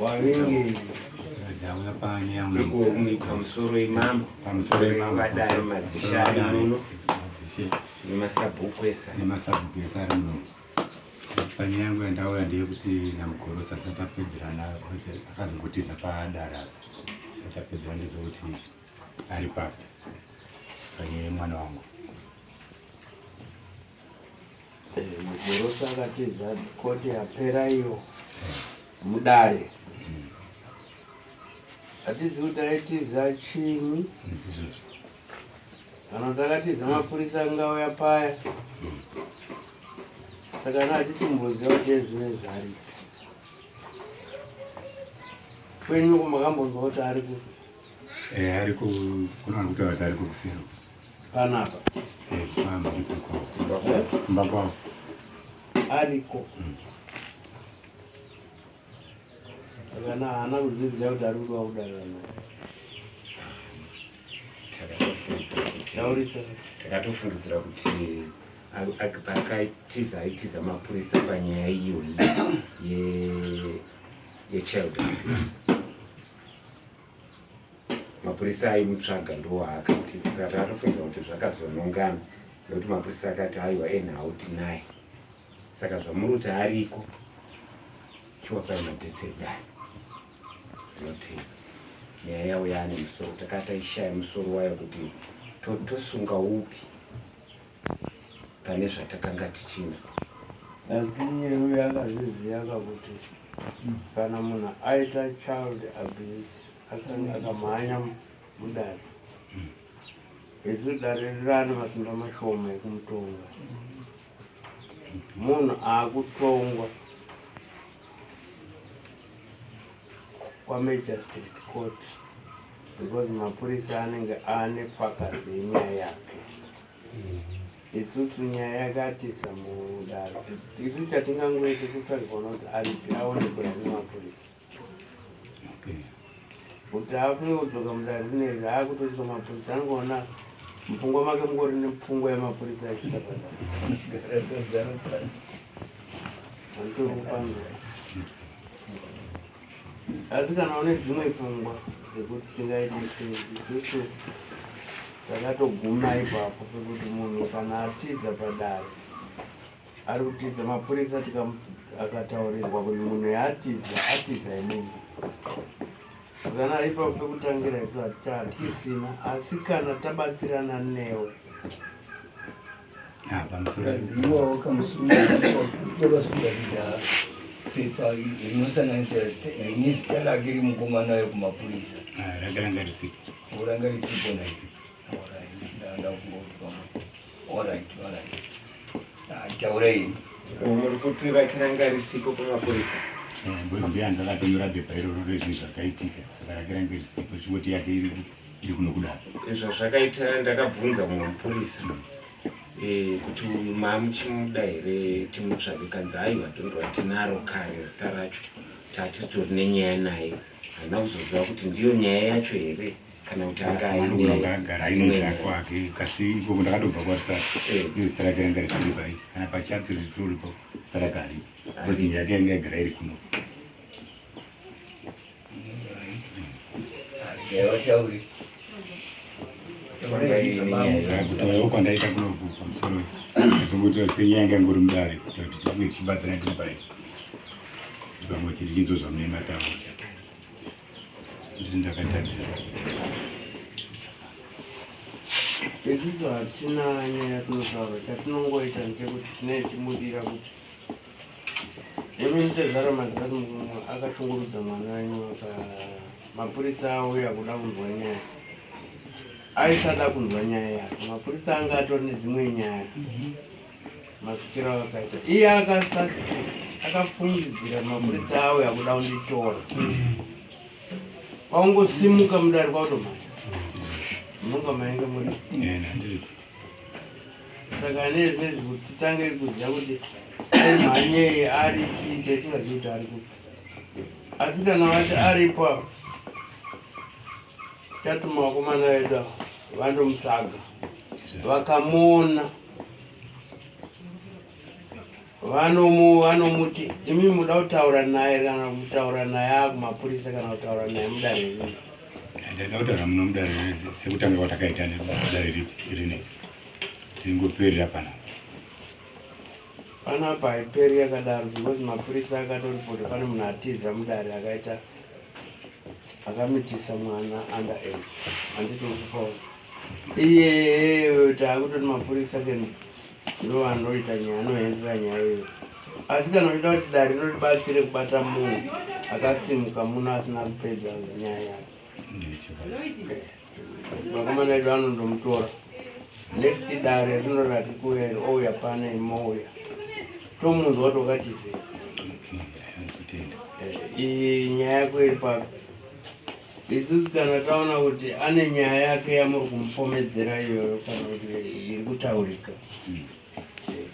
wavingi pamusoro imambo vadari madzishari muno nemasabhuku esa ari muno. Panyaya yangu yandauya ndeyekuti namugorosa tisati tapedzerana akazongotiza padara tisati tapedzerana ndizokuti ari papo panyaya yemwana wangu. Mugorosa akatiza koti yapera iyo mudare atizi kuti aitiza chini kana takatiza mapurisa angauya paya saka natitimbozva kuti zvine zvari kwenyu kumakambonzwa kuti ari ku ari kuna kutaura ari kukusero panapa kumba kwavo ariko kana hana kuzviziva kuti ari kudiwa kudarira naye takatofungidzira kuti pakaitiza aitiza mapurisa panyaya iyoyi yechild abuse. Mapurisa aimutsvaga ndowaakatiza saka takatofungira kuti zvakazonongana nekuti mapurisa akati aiwa enhau tinaye saka zvamuri kuti ariko chiwapai madetsedani noti nyaya yawo yaane musoro takati aishaya musoro wayo kuti tosunga upi pane zvatakanga tichinzwa. asi nyeru yakazviziva kakuti kana munhu aita child abuse akamhanya mudare isu dare rirane masimba mashoma ekumutonga munhu aakutongwa kwamagistrate court because mapurisa anenge ane pakazi yenyaya yake. Isusu nyaya yakatiza mudare isu chatingangoita kutsvagirwa kuti aripi aonekwa nemapurisa kuti afune kudzoka mudare rinezvi aakutoiswa mapurisa anongoona mupfungwa make mungori nepfungwa yemapurisa achiita padare antorikupangira asi kana une dzimwe pfungwa dzekuti tingaitise isusu takatoguma ipapo pekuti munhu kana atiza padare ari kutiza mapurisa akataurirwa kuti munhu atiza inini kana ari ipapo pekutangira isu hatisina asi kana tabatsirana newe iwawo kamusuaasudaida pepa inosanganisira nezita rake rimukomana we kumapurisa rakaranga risipo uranga risipo naisipo taurai muri kuti rakiranga risipo kumapurisa ndiyandakatonyora pepa iroro rezvinhu zvakaitika saka rakiranga risipo chingoti yake iri kuno kudaro zvazvakaita ndakabvunza mumwe mupurisa kuti uyu mamuchimuda here timutsvage kanzi aiwa tondova tinaro kare zita racho tatitori nenyaya naye hana kuzoziva kuti ndiyo nyaya yacho here kana kuti angagara ainedzako ake kasi ikoko ndakatobva kwarisati iyo zita rake ranga risiri pai kana pachatsi ritoripo zita rake haripo bcause nyaya yake yanga yagara iri kuno yavatauri kutauyawo kwandaita kunoku pamusoro atomboita senyaya yanga yangori mudare kuita kuti tinge tichibatsana tiri pai pamwe tiri chinzozva mune matauro ndiri ndakatarisa isusu hatina nyaya yatinotaura chatinongoita ngekuti tinee timudira kuti eminitezara mazikati mumwe akachungurudza mwana wenyu mapurisa auya kuda kunzwa nyaya aisada kunzwa nyaya yake mapurisa anga atori nedzimwe nyaya masvikiro akaita iye akafungidzira mapurisa auya kuda kunditora kwaungosimuka mudare kwautomanya munonga mainge muri saka nezvinezvi kuti titange kuziva kuti aimhanyei aripi tisingazivi kuti ari kupi asi kana vati aripo chatuma vakomana vedu vandomutsvaga vakamuona vanomuti imi muda kutaura naye kana kutaura naye akumapurisa kana kutaura naye mudariri ndada kutaura muno mudariri sekutanga kwatakaita mudariri rine tingoperera panapa haiperi yakadaro because mapurisa akatoripota pane munhu atiza mudare akaita akamitisa mwana under 8 anditokupawo iye taakutoti mapurisa keni ndo anoita nyaya anohendera nyaya iyo asi kana uchida kuti dare rinotibatsire kubata munhu akasimuka muno asina kupedza nyaya yake vakomana edu anondomutora next dare rinorati kuweri ouya pane imouya tomunhu watokatizei iyi nyaya yako iri papi isusu kana taona kuti ane nyaya yake yamuri kumupomedzera iyoyo kana kuti iri kutaurika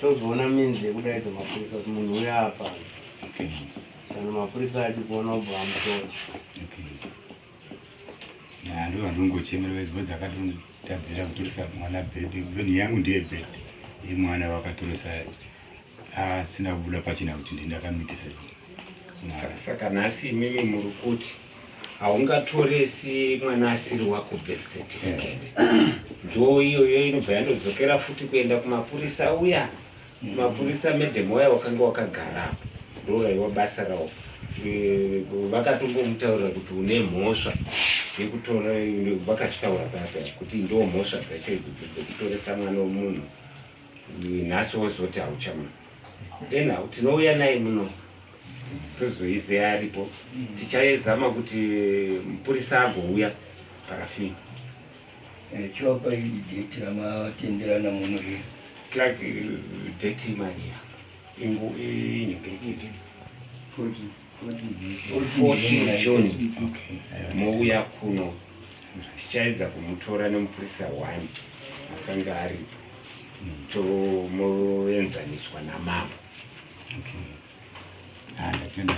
tozoona minzi yekudaidza mapurisa kuti munhu uyo apana kana mapurisa achikuona ubva amutora ndo vandongochemera vo dzakatotadzira kutoresa mwana bhedhi veni yangu ndiye bhedhi yemwana wakatoresa asina kubuda pachina kuti ndindakamitisa saka nhasi mimi muri kuti haungatoresi mwana asiri wako birth certificate ndo iyoyo inobva yandodzokera futi kuenda kumapurisa uya mapurisa medhemu waya wakanga wakagara ndoraiwa basa ravo vakatombomutaurira kuti une mhosva yekutora vakachitaura papa kuti ndo mhosva dzacho dzekutoresa mwana womunhu nhasi wozoti hauchama enhau tinouya naye muno tozoizeya aripo tichaizama kuti mupurisa agouya parafini chiwapa iyi date ramatenderana muno iri clark date maria iningirikiti 14 June mouya kuno tichaedza kumutora nemupurisa 1 akanga aripo tomoenzaniswa namambo ndatenda